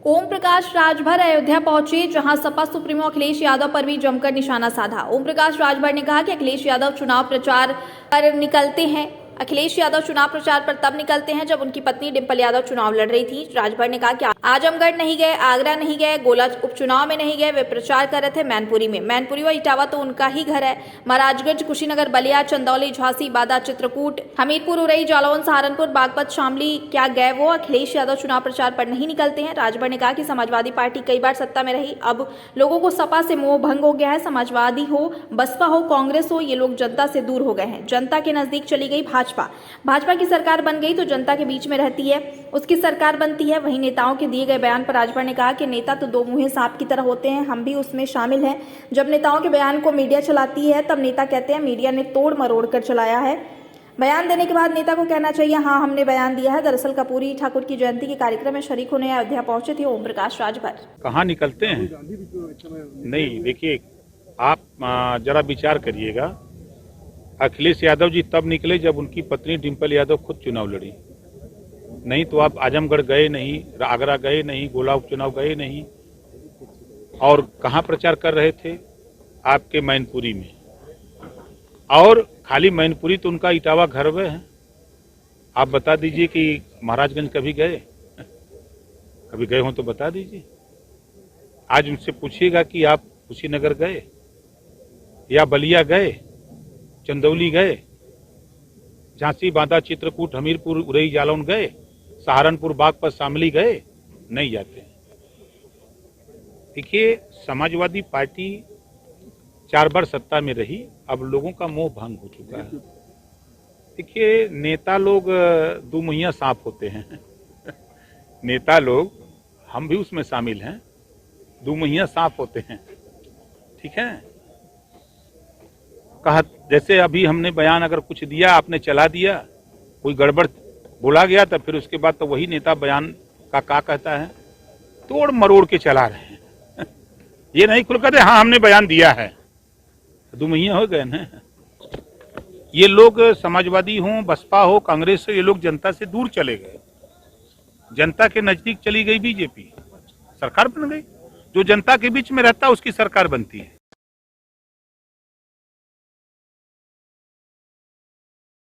ओम प्रकाश राजभर अयोध्या पहुंचे, जहां सपा सुप्रीमो अखिलेश यादव पर भी जमकर निशाना साधा। ओम प्रकाश राजभर ने कहा कि अखिलेश यादव चुनाव प्रचार पर निकलते हैं। अखिलेश यादव चुनाव प्रचार पर तब निकलते हैं जब उनकी पत्नी डिंपल यादव चुनाव लड़ रही थी। राजभर ने कहा कि आजमगढ़ नहीं गए, आगरा नहीं गए, गोला उपचुनाव में नहीं गए, वे प्रचार कर रहे थे मैनपुरी में। मैनपुरी व इटावा तो उनका ही घर है। महाराजगंज, कुशीनगर, बलिया, चंदौली, झांसी, बादा, चित्रकूट, हमीरपुर, उरई, जालौन, सहारनपुर, बागपत, शामली क्या गए वो? अखिलेश यादव चुनाव प्रचार पर नहीं निकलते हैं। राजभर ने कहा कि समाजवादी पार्टी कई बार सत्ता में रही, अब लोगों को सपा से मोह भंग हो गया है। समाजवादी हो, बसपा हो, कांग्रेस हो, ये लोग जनता से दूर हो गए हैं। जनता के नजदीक चली गई भाजपा की सरकार बन गई तो जनता के बीच में रहती है, उसकी सरकार बनती है। वहीं नेताओं के दिए गए बयान पर राजभर ने कहा कि नेता तो दो मुंहे सांप की तरह होते हैं, हम भी उसमें शामिल हैं। जब नेताओं के बयान को मीडिया चलाती है तब नेता कहते हैं मीडिया ने तोड़ मरोड़ कर चलाया है। बयान देने के बाद नेता को कहना चाहिए हाँ हमने बयान दिया है। दरअसल कपूरी ठाकुर की जयंती के कार्यक्रम में शरीक होने अयोध्या पहुंचे थे ओम प्रकाश राजभर। कहाँ निकलते हैं? नहीं, देखिए आप जरा विचार करिएगा। अखिलेश यादव जी तब निकले जब उनकी पत्नी डिंपल यादव खुद चुनाव लड़ी। नहीं तो आप आजमगढ़ गए नहीं, आगरा गए नहीं, गोला उपचुनाव गए नहीं। और कहाँ प्रचार कर रहे थे? आपके मैनपुरी में। और खाली मैनपुरी तो उनका इटावा घर में है। आप बता दीजिए कि महाराजगंज कभी गए? कभी गए हो तो बता दीजिए। आज उनसे पूछिएगा कि आप कुशीनगर गए या बलिया गए, चंदौली गए, झांसी, बांदा, चित्रकूट, हमीरपुर, उरई, जालौन गए, सहारनपुर, बागपत, शामली गए? नहीं जाते। देखिए, समाजवादी पार्टी 4 बार सत्ता में रही, अब लोगों का मोह भंग हो चुका है। देखिए, नेता लोग दो मुहैया सांप होते हैं। नेता लोग, हम भी उसमें शामिल हैं, दो मुहैया सांप होते हैं। ठीक है, कहा जैसे अभी हमने बयान अगर कुछ दिया, आपने चला दिया, कोई गड़बड़ बोला गया तो फिर उसके बाद तो वही नेता बयान का कहता है तोड़ मरोड़ के चला रहे हैं। ये नहीं खुल कहते हाँ हमने बयान दिया है, दो महीने हो गए ना। ये लोग समाजवादी हो, बसपा हो, कांग्रेस हो, ये लोग जनता से दूर चले गए। जनता के नजदीक चली गई बीजेपी, सरकार बन गई। जो जनता के बीच में रहता है उसकी सरकार बनती है।